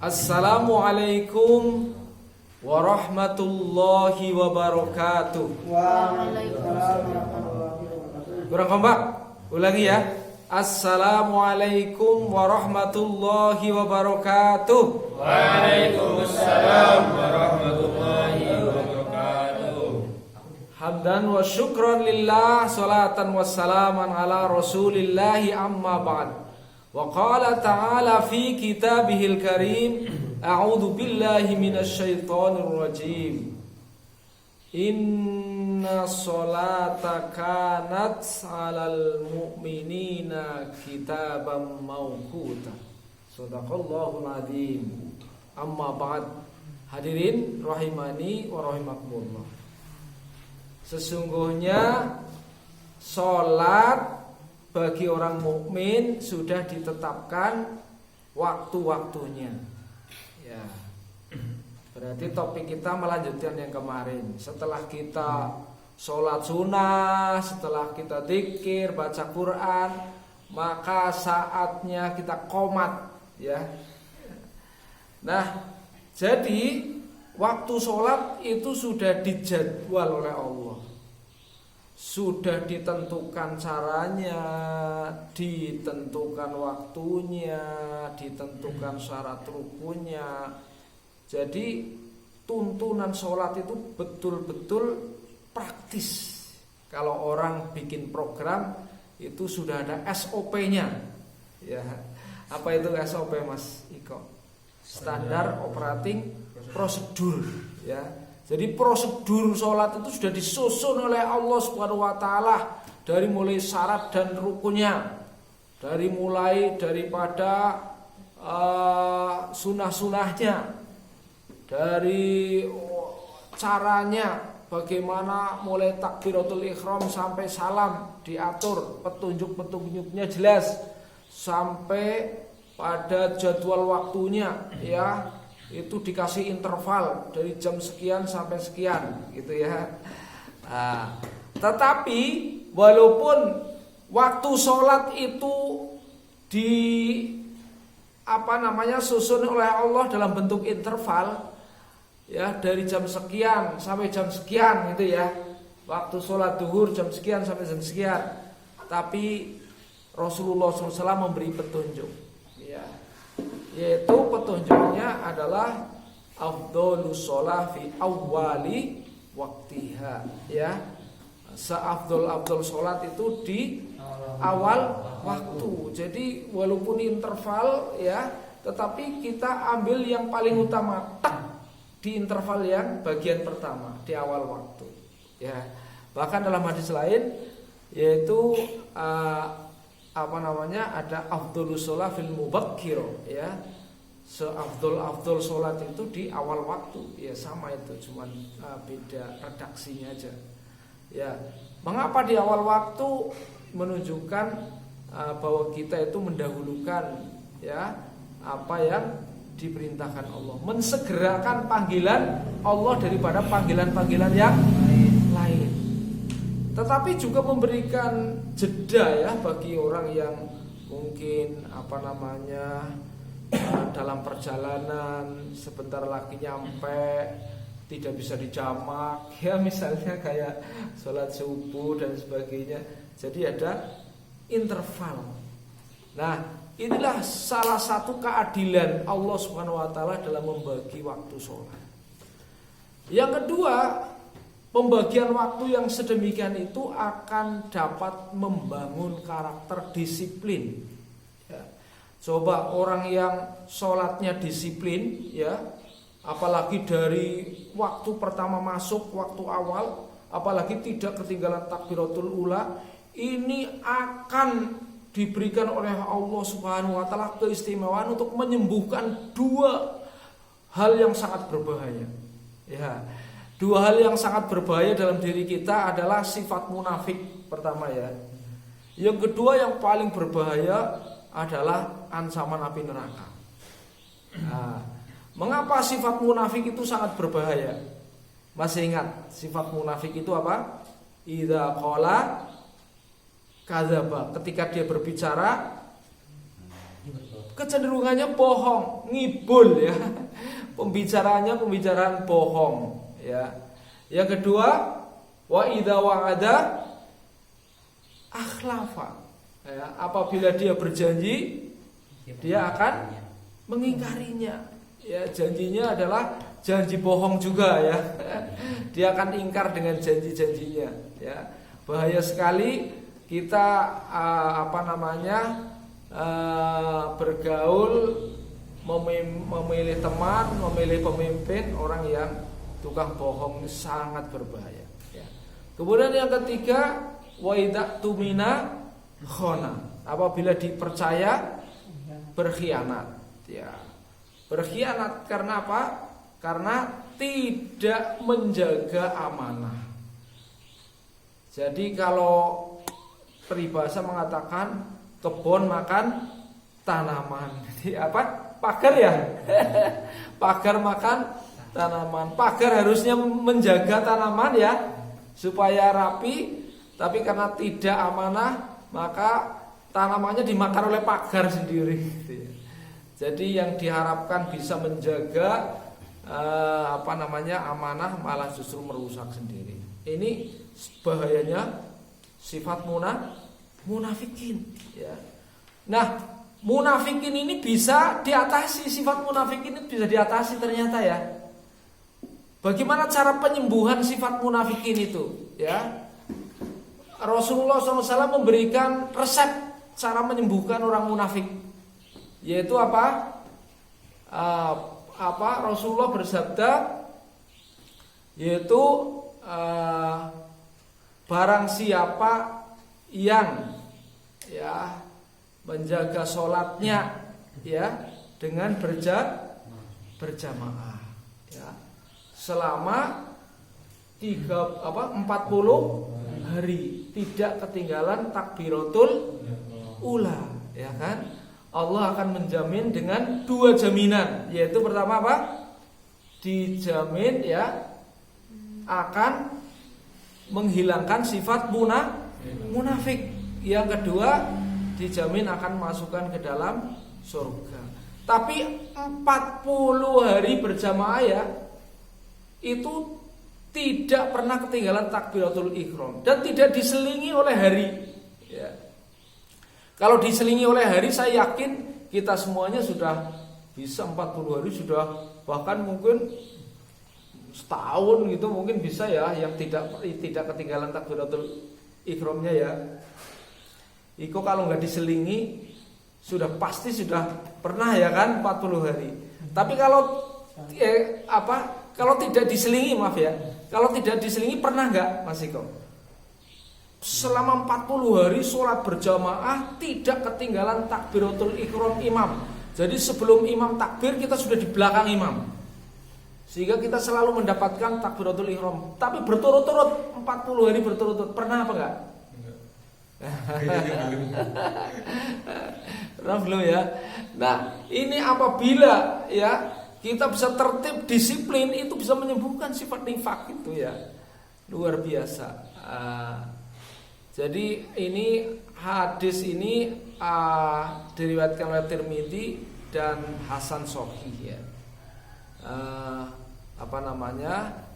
Assalamualaikum warahmatullahi wabarakatuh. Waalaikumsalam warahmatullahi wabarakatuh. Kurang kompak? Ulangi ya. Assalamualaikum warahmatullahi wabarakatuh. Waalaikumsalam warahmatullahi wabarakatuh. Hamdan wa syukran lillah, salatan wa salaman ala rasulillahi, amma ba'd. Wa qala ta'ala fi kitabihil karim, a'udzu billahi minasyaitonir rajim. Inna sholata kanat 'alal mu'minina kitaban mawquta. Shadaqallahul adzim. Amma ba'd. Hadirin rahimani wa rahimakumullah. Sesungguhnya sholat bagi orang mukmin sudah ditetapkan waktu-waktunya. Ya. Berarti topik kita melanjutkan yang kemarin. Setelah kita sholat sunnah, setelah kita dzikir, baca Quran, maka saatnya kita qomat, ya. Nah, jadi waktu sholat itu sudah dijadwal oleh Allah. Sudah ditentukan caranya, ditentukan waktunya, ditentukan syarat rukunnya. Jadi tuntunan sholat itu betul-betul praktis. Kalau orang bikin program itu sudah ada SOP-nya. Ya, apa itu SOP, Mas Iko? Standar Operating Procedure. Ya, jadi prosedur sholat itu sudah disusun oleh Allah Subhanahu Wa Taala dari mulai syarat dan rukunnya, dari mulai daripada sunah-sunahnya, dari caranya bagaimana mulai takbiratul ihram sampai salam diatur, petunjuk-petunjuknya jelas, sampai pada jadwal waktunya, ya, itu dikasih interval dari jam sekian sampai sekian, gitu ya. Nah, tetapi walaupun waktu sholat itu susun oleh Allah dalam bentuk interval, ya, dari jam sekian sampai jam sekian, gitu ya. Waktu sholat duhur jam sekian sampai jam sekian. Tapi Rasulullah SAW memberi petunjuk, ya, yaitu petunjuknya adalah afdholus sholah fi awwali waktiha, ya. Seafdol sholat itu di awal waktu. Jadi walaupun interval, ya, tetapi kita ambil yang paling utama, di interval yang bagian pertama di awal waktu, ya. Bahkan dalam hadis lain yaitu ada afdholus sholah fil mubakkir, ya. Seafdol sholat itu di awal waktu, ya, sama itu, cuman beda redaksinya aja, ya. Mengapa di awal waktu? Menunjukkan bahwa kita itu mendahulukan, ya, apa yang diperintahkan Allah, mensegerakan panggilan Allah daripada panggilan-panggilan yang lain. Tetapi juga memberikan jeda, ya, bagi orang yang mungkin dalam perjalanan sebentar lagi nyampe, tidak bisa dijamak, ya, misalnya kayak sholat subuh dan sebagainya. Jadi ada interval. Nah, inilah salah satu keadilan Allah Subhanahu Wa Taala dalam membagi waktu sholat. Yang kedua, pembagian waktu yang sedemikian itu akan dapat membangun karakter disiplin, ya. Coba orang yang sholatnya disiplin, ya, apalagi dari waktu pertama masuk, waktu awal, apalagi tidak ketinggalan takbiratul ula, ini akan diberikan oleh Allah Subhanahu Wa Taala keistimewaan untuk menyembuhkan dua hal yang sangat berbahaya, ya. Dua hal yang sangat berbahaya dalam diri kita adalah sifat munafik pertama, ya. Yang kedua yang paling berbahaya adalah ancaman api neraka. Nah, mengapa sifat munafik itu sangat berbahaya? Masih ingat sifat munafik itu apa? Idza qala kadzaba, ketika dia berbicara kecenderungannya bohong, ngibul ya. Pembicaraan bohong ya. Yang kedua, wa idza wa'ada akhlafa. Ya, apabila dia berjanji, dia akan mengingkarinya. Ya, janjinya adalah janji bohong juga ya. Dia akan ingkar dengan janji-janjinya ya. Bahaya sekali kita bergaul, memilih teman, memilih pemimpin orang yang tukang bohong, ini sangat berbahaya ya. Kemudian yang ketiga, wa idza tumina khona. Apabila dipercaya berkhianat ya. Berkhianat karena apa? Karena tidak menjaga amanah. Jadi kalau peribahasa mengatakan kebun makan tanaman. Jadi apa? Pagar ya. Pagar makan tanaman. Pagar harusnya menjaga tanaman ya supaya rapi, tapi karena tidak amanah maka tanamannya dimakan oleh pagar sendiri. Jadi yang diharapkan bisa menjaga amanah malah justru merusak sendiri. Ini bahayanya sifat munafikin ya. Nah, munafikin ini bisa diatasi, sifat munafikin ini bisa diatasi ternyata ya. Bagaimana cara penyembuhan sifat munafikin itu ya? Rasulullah SAW memberikan resep cara menyembuhkan orang munafik, yaitu apa? Rasulullah bersabda, yaitu barang siapa yang ya menjaga sholatnya ya dengan berjamaah ya selama 40 hari tidak ketinggalan takbiratul ula ya kan, Allah akan menjamin dengan 2 jaminan, yaitu pertama apa? Dijamin ya akan menghilangkan sifat munafik. Yang kedua, dijamin akan masukkan ke dalam surga. Tapi 40 hari berjamaah ya, itu tidak pernah ketinggalan takbiratul ihram dan tidak diselingi oleh hari ya. Kalau diselingi oleh hari, saya yakin kita semuanya sudah bisa 40 hari, sudah bahkan mungkin setahun gitu mungkin bisa ya, yang tidak ketinggalan takbiratul ihramnya ya. Itu kalau nggak diselingi sudah pasti sudah pernah ya kan 40 hari. Tapi kalau tidak diselingi, maaf ya, kalau tidak diselingi pernah nggak Mas Iko? Selama 40 hari sholat berjamaah tidak ketinggalan takbiratul ihram imam. Jadi sebelum imam takbir kita sudah di belakang imam, sehingga kita selalu mendapatkan takbiratul ihram. Tapi berturut-turut 40 hari berturut-turut, pernah apa enggak? Pernah belum ya? Nah, ini apabila ya kita bisa tertib, disiplin, itu bisa menyembuhkan sifat nifak itu ya. Luar biasa. Jadi ini hadis ini diriwayatkan oleh Tirmidzi dan Hasan Shahih ya.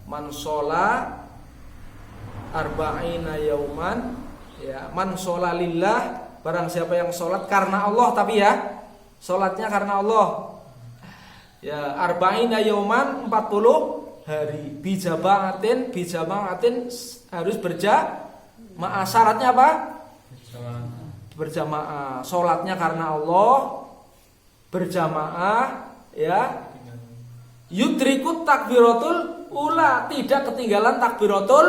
Man shola arba'ina yauman ya, man shola lillah, barang siapa yang sholat karena Allah, tapi ya sholatnya karena Allah ya, arba'ina yauman 40 hari, bijama'atin harus berjamaah. Syaratnya apa? Berjamaah. Sholatnya karena Allah, berjamaah ya, yudrikut takbiratul ula, tidak ketinggalan takbiratul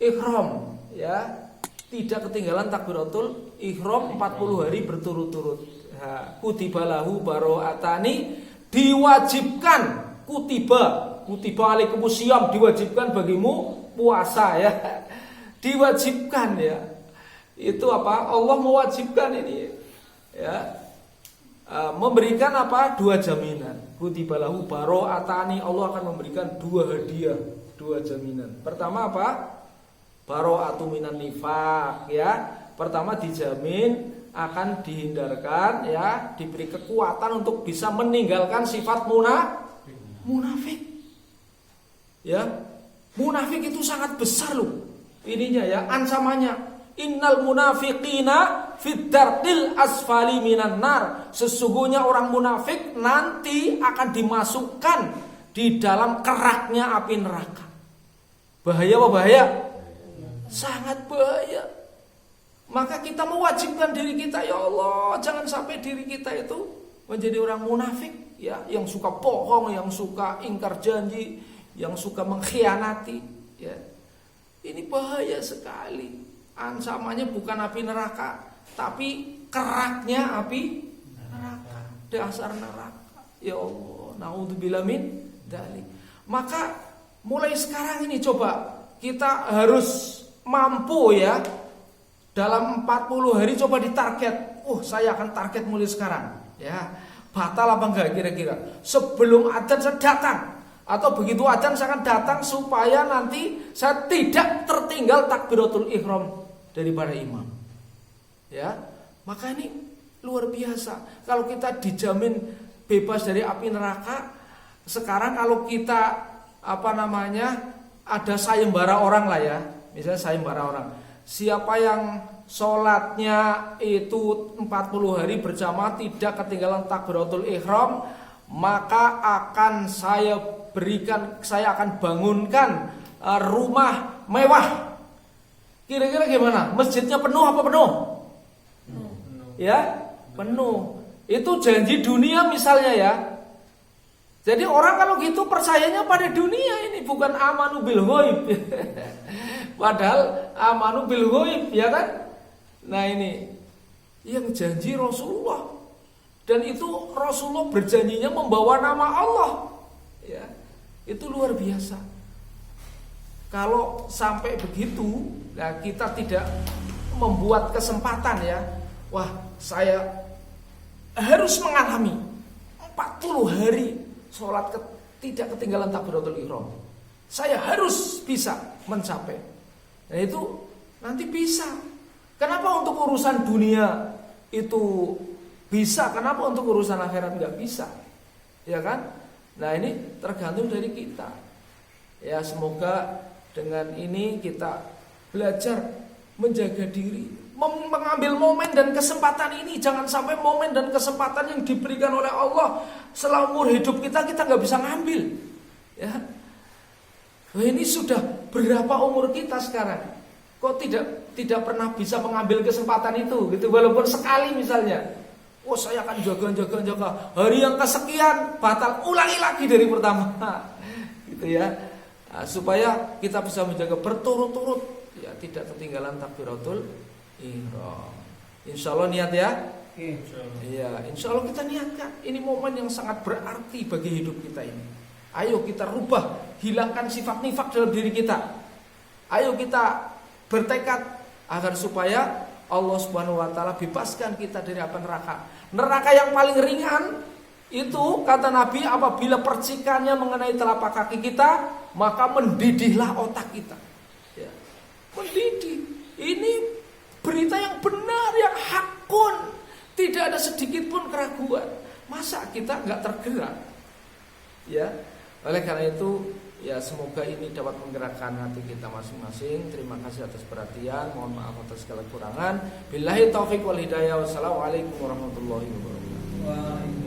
ihram ya, tidak ketinggalan takbiratul ihram 40 hari berturut-turut. Kutibalahu baro'atani, diwajibkan, kutiba alaikumusiyam, diwajibkan bagimu puasa ya, diwajibkan ya. Itu apa? Allah mewajibkan ini ya, memberikan apa? 2 jaminan. Kutibalahu baro'atani, Allah akan memberikan 2 hadiah, 2 jaminan. Pertama apa? Baro'atu minan nifaq ya. Pertama dijamin akan dihindarkan ya, diberi kekuatan untuk bisa meninggalkan sifat munafik. Ya, munafik itu sangat besar loh. Ininya ya, ancamannya. Innal munafiqina fid darqil asfali minan nar. Sesungguhnya orang munafik nanti akan dimasukkan di dalam keraknya api neraka. Bahaya apa bahaya? Sangat bahaya. Maka kita mewajibkan diri kita, ya Allah, jangan sampai diri kita itu menjadi orang munafik ya, yang suka bohong, yang suka ingkar janji, yang suka mengkhianati ya. Ini bahaya sekali. Ancamannya bukan api neraka, tapi keraknya api neraka, dasar neraka. Ya Allah, naudzubillah min dzalik. Maka mulai sekarang ini coba kita harus mampu ya, dalam 40 hari coba ditarget. Saya akan target mulai sekarang ya. Batal apa enggak kira-kira? Sebelum adzan saya datang, atau begitu adzan saya akan datang supaya nanti saya tidak tertinggal takbiratul ihram dari para imam. Ya, maka ini luar biasa. Kalau kita dijamin bebas dari api neraka, sekarang kalau kita ada sayembara orang lah ya, misalnya sayembara orang. Siapa yang sholatnya itu 40 hari berjamaah tidak ketinggalan takbiratul ihram, maka akan saya akan bangunkan rumah mewah. Kira-kira gimana? Masjidnya penuh apa penuh? Ya, penuh. Itu janji dunia misalnya ya. Jadi orang kalau gitu percayanya pada dunia, ini bukan amanu bil ghaib. Padahal amanu bil ghaib ya kan? Nah ini yang janji Rasulullah. Dan itu Rasulullah berjanjinya membawa nama Allah. Ya, itu luar biasa. Kalau sampai begitu, nah kita tidak membuat kesempatan ya. Wah, saya harus mengalami 40 hari sholat tidak ketinggalan takbiratul ihram. Saya harus bisa mencapai. Nah itu nanti bisa. Kenapa untuk urusan dunia itu bisa? Kenapa untuk urusan akhirat nggak bisa? Ya kan? Nah ini tergantung dari kita. Ya semoga dengan ini kita belajar menjaga diri, mengambil momen dan kesempatan ini. Jangan sampai momen dan kesempatan yang diberikan oleh Allah selama umur hidup kita nggak bisa ngambil. Ya, nah, ini sudah berapa umur kita sekarang? Kok tidak pernah bisa mengambil kesempatan itu? Gitu, walaupun sekali misalnya. Saya akan jaga. Hari yang kesekian batal, ulangi lagi dari pertama. Gitu ya. Nah, supaya kita bisa menjaga berturut-turut ya, tidak ketinggalan takbiratul ihram. Insyaallah niat ya. Iya, insyaallah kita niatkan. Ini momen yang sangat berarti bagi hidup kita ini. Ayo kita rubah, hilangkan sifat nifak dalam diri kita. Ayo kita bertekad agar supaya Allah Subhanahu wa taala bebaskan kita dari api neraka. Neraka yang paling ringan itu kata Nabi, apabila percikannya mengenai telapak kaki kita, maka mendidihlah otak kita. Ya. Mendidih. Ini berita yang benar, yang hakun. Tidak ada sedikit pun keraguan. Masa kita nggak tergerak? Ya. Oleh karena itu, ya semoga ini dapat menggerakkan hati kita masing-masing. Terima kasih atas perhatian. Mohon maaf atas segala kekurangan. Billahi taufiq wal hidayah. Wassalamualaikum warahmatullahi wabarakatuh.